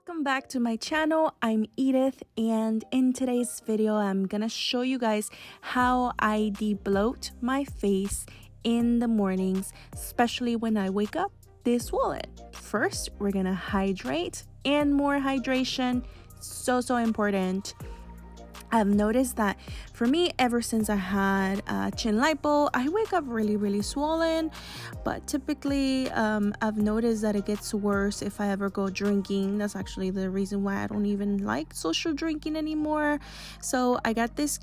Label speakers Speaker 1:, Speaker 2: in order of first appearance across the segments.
Speaker 1: Welcome back to my channel. I'm Edith, and in today's video I'm gonna show you guys how I debloat my face in the mornings, especially when I wake up this swollen. First, we're gonna hydrate, and more hydration, so important. I've noticed that for me, ever since I had chin lipo, I wake up really swollen, but typically I've noticed that it gets worse if I ever go drinking. That's actually the reason why I don't even like social drinking anymore. So I got this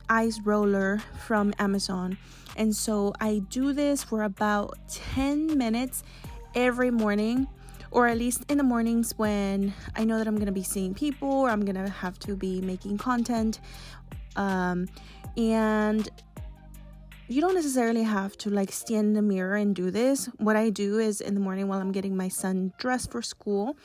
Speaker 1: ice roller from Amazon, and so I do this for about 10 minutes every morning, or at least in the mornings when I know that I'm going to be seeing people or I'm going to have to be making content. And you don't necessarily have to like stand in the mirror and do this. What I do is in the morning while I'm getting my son dressed for school,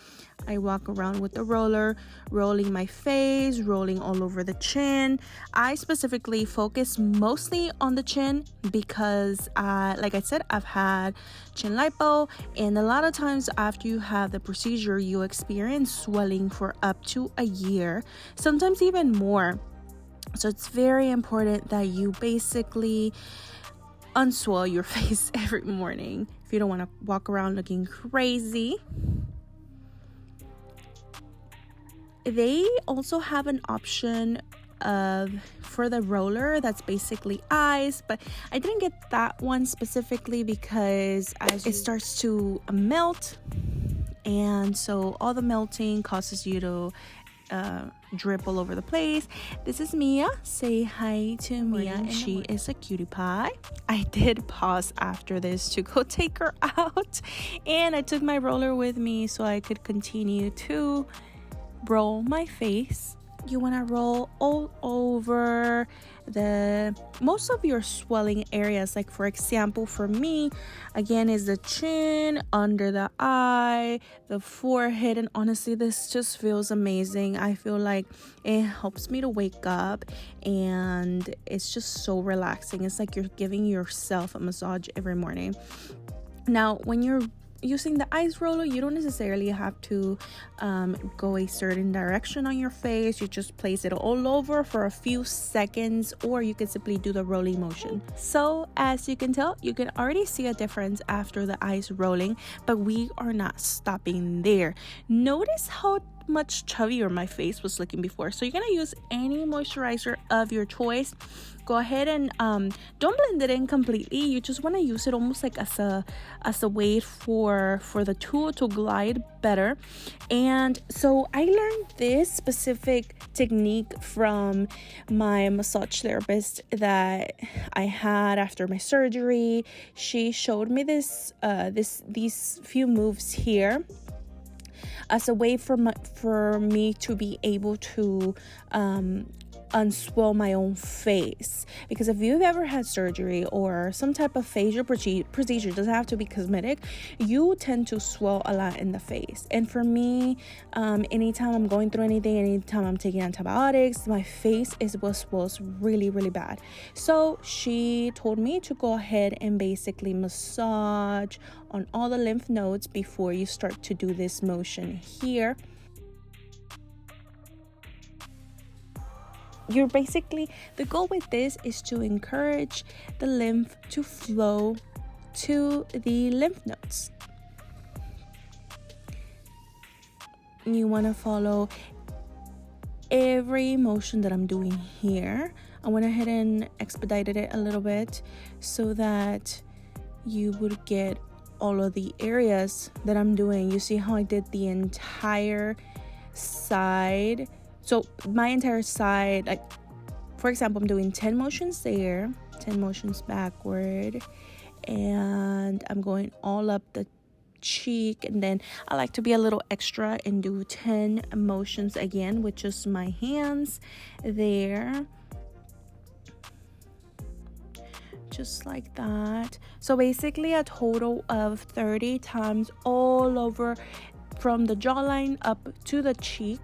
Speaker 1: I walk around with the roller, rolling my face, rolling all over the chin. I specifically focus mostly on the chin because like I said, I've had chin lipo, and a lot of times after you have the procedure, you experience swelling for up to a year, sometimes even more. So it's very important that you basically unswell your face every morning if you don't want to walk around looking crazy. They also have an option for the roller that's basically ice, but I didn't get that one specifically because it starts to melt, and so all the melting causes you to drip all over the place. This is Mia. Say hi to Mia, and she is a cutie pie. I did pause after this to go take her out, and I took my roller with me so I could continue to roll my face. You want to roll all over most of your swelling areas. Like for example, for me, again, is the chin, under the eye, the forehead, and honestly, this just feels amazing. I feel like it helps me to wake up, and it's just so relaxing. It's like you're giving yourself a massage every morning. Now, when you're using the ice roller, you don't necessarily have to go a certain direction on your face. You just place it all over for a few seconds, or you can simply do the rolling motion. So as you can tell, you can already see a difference after the ice rolling, but we are not stopping there. Notice how much chubbier my face was looking before. So you're gonna use any moisturizer of your choice. Go ahead and don't blend it in completely. You just want to use it almost like as a way for the tool to glide better. And so I learned this specific technique from my massage therapist that I had after my surgery. She showed me these few moves here as a way for me to be able to unswell my own face. Because if you've ever had surgery or some type of facial procedure, doesn't have to be cosmetic, you tend to swell a lot in the face. And for me, anytime I'm going through anything, anytime I'm taking antibiotics, my face swells really bad. So she told me to go ahead and basically massage on all the lymph nodes before you start to do this motion here. The goal with this is to encourage the lymph to flow to the lymph nodes. You want to follow every motion that I'm doing here. I went ahead and expedited it a little bit so that you would get all of the areas that I'm doing. You see how I did the entire side. So my entire side, like for example, I'm doing 10 motions there, 10 motions backward, and I'm going all up the cheek, and then I like to be a little extra and do 10 motions again with just my hands there, just like that. So basically a total of 30 times all over from the jawline up to the cheek.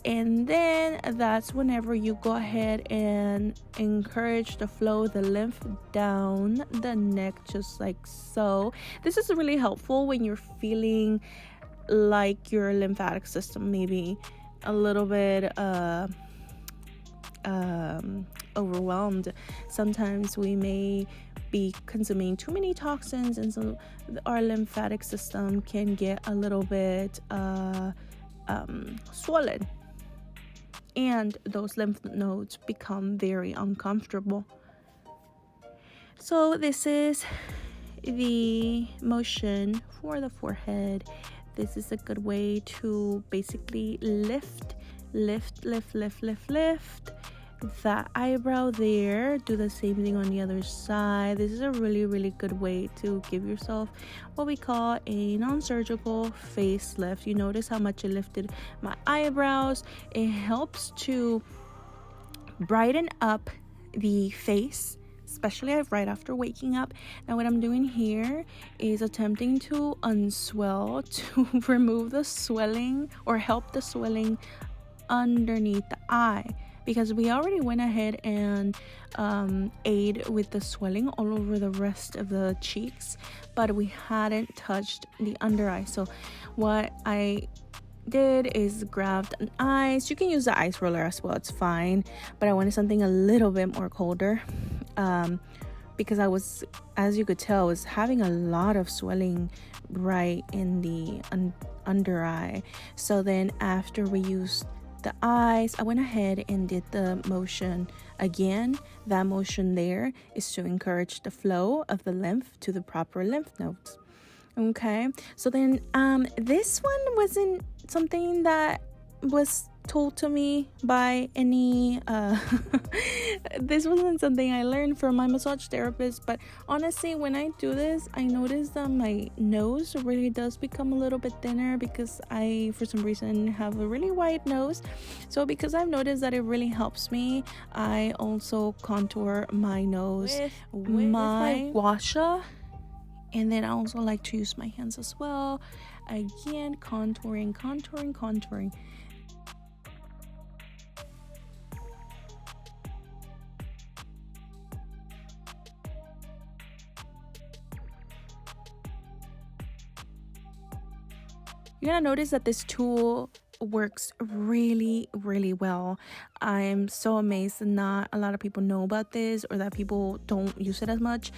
Speaker 1: And then that's whenever you go ahead and encourage the flow of the lymph down the neck, just like so. This is really helpful when you're feeling like your lymphatic system maybe a little bit overwhelmed. Sometimes we may be consuming too many toxins, and so our lymphatic system can get a little bit swollen, and those lymph nodes become very uncomfortable. So this is the motion for the forehead. This is a good way to basically lift that eyebrow there. Do the same thing on the other side. This is a really good way to give yourself what we call a non-surgical facelift. You notice how much it lifted my eyebrows. It helps to brighten up the face, especially right after waking up. Now what I'm doing here is attempting to unswell, to remove the swelling or help the swelling underneath the eye, because we already went ahead and aid with the swelling all over the rest of the cheeks, but we hadn't touched the under eye. So what I did is grabbed an ice. You can use the ice roller as well, it's fine, but I wanted something a little bit more colder because I was, as you could tell, was having a lot of swelling right in the under eye. So then after we used the eyes, I went ahead and did the motion again. That motion there is to encourage the flow of the lymph to the proper lymph nodes. Okay, so then this one wasn't something that was told to me by any this wasn't something I learned from my massage therapist, but honestly, when I do this, I notice that my nose really does become a little bit thinner, because I, for some reason, have a really wide nose. So because I've noticed that it really helps me, I also contour my nose with my guasha. And then I also like to use my hands as well. Again, contouring. You're gonna notice that this tool works really well. I'm so amazed that not a lot of people know about this, or that people don't use it as much.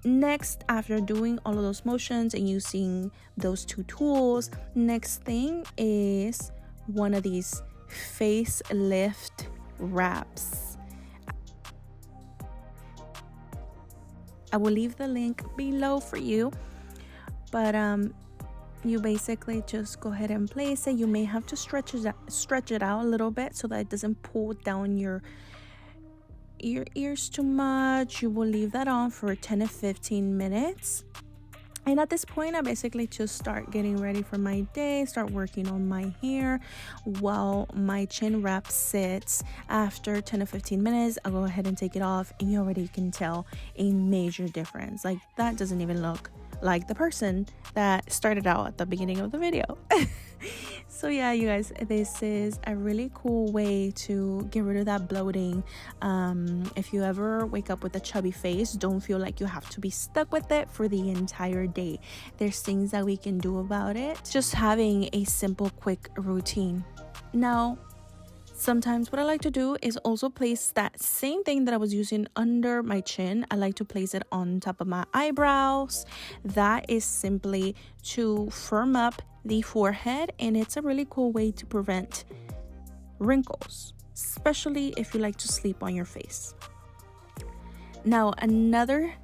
Speaker 1: Next, after doing all of those motions and using those two tools, next thing is one of these facelift wraps. I will leave the link below for you, but you basically just go ahead and place it. You may have to stretch it out a little bit so that it doesn't pull down your ears too much. You will leave that on for 10 to 15 minutes. And at this point, I basically just start getting ready for my day, start working on my hair while my chin wrap sits. After 10 to 15 minutes, I'll go ahead and take it off, and you already can tell a major difference. Like, that doesn't even look like the person that started out at the beginning of the video. So yeah, you guys, this is a really cool way to get rid of that bloating. If you ever wake up with a chubby face, don't feel like you have to be stuck with it for the entire day. There's things that we can do about it. Just having a simple, quick routine. Now, sometimes what I like to do is also place that same thing that I was using under my chin. I like to place it on top of my eyebrows. That is simply to firm up the forehead, and it's a really cool way to prevent wrinkles, especially if you like to sleep on your face. Now, another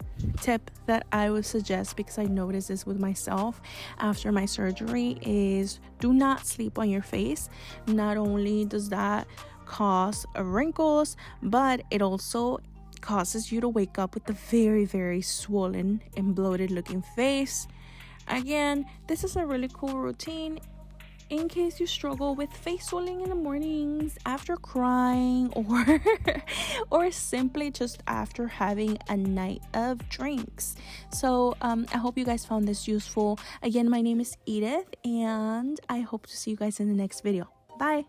Speaker 1: tip that I would suggest, because I noticed this with myself after my surgery, is do not sleep on your face. Not only does that cause wrinkles, but it also causes you to wake up with a very swollen and bloated looking face. Again, this is a really cool routine in case you struggle with face swelling in the mornings after crying, or simply just after having a night of drinks. So I hope you guys found this useful. Again, my name is Edith, and I hope to see you guys in the next video. Bye.